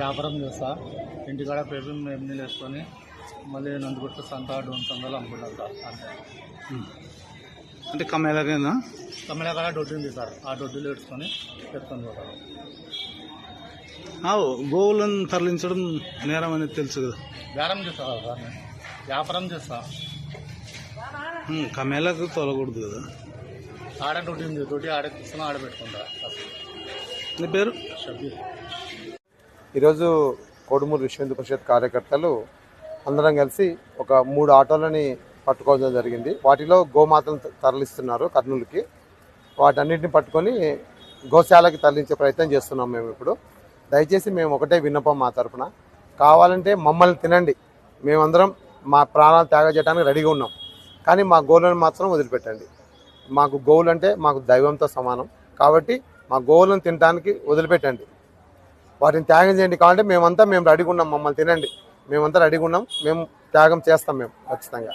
వ్యాపారం చేస్తా, ఇంటికాడ పేపర్ నీళ్ళు వేసుకొని మళ్ళీ నందుగుట్ట సంత డోన్ సంతలో అమ్ముకుంటాం సార్. అంతే. అంటే కమ్మేలాగైనా కమ్మేలాగా దొడ్డి ఉంది సార్, ఆ దొడ్డిలో వేసుకొని పెట్టుకొని పోతాం. గోవులను తరలించడం నేరం అనేది తెలుసు కదా. వ్యాపారం చేస్తా సార్, నేను వ్యాపారం చేస్తా. కమ్మేలకు తొలగకూడదు కదా. ఆడ దొడ్డి ఉంది, దొడ్డి ఆడ తీసుకుని ఆడ పెట్టుకుంటా. నీ పేరు? షబీర్. ఈరోజు కోడుమూరు విశ్వ హిందూ పరిషత్ కార్యకర్తలు అందరం కలిసి ఒక 3 ఆటోలని పట్టుకోవడం జరిగింది. వాటిలో గోమాతలను తరలిస్తున్నారు కర్నూలుకి. వాటన్నిటిని పట్టుకొని గోశాలకి తరలించే ప్రయత్నం చేస్తున్నాం మేము ఇప్పుడు. దయచేసి మేము ఒకటే విన్నపం మా తరఫున, కావాలంటే మమ్మల్ని తినండి, మేమందరం మా ప్రాణాలు త్యాగ చేయడానికి రెడీగా ఉన్నాం, కానీ మా గోవులను మాత్రం వదిలిపెట్టండి. మాకు గోవులు అంటే మాకు దైవంతో సమానం కాబట్టి మా గోవులను తినడానికి వదిలిపెట్టండి, వాటిని త్యాగం చేయండి. కావాలంటే మేము రెడీగా ఉన్నాం, మమ్మల్ని తినండి, మేమంతా రెడీగా ఉన్నాం, మేము త్యాగం చేస్తాం మేము ఖచ్చితంగా.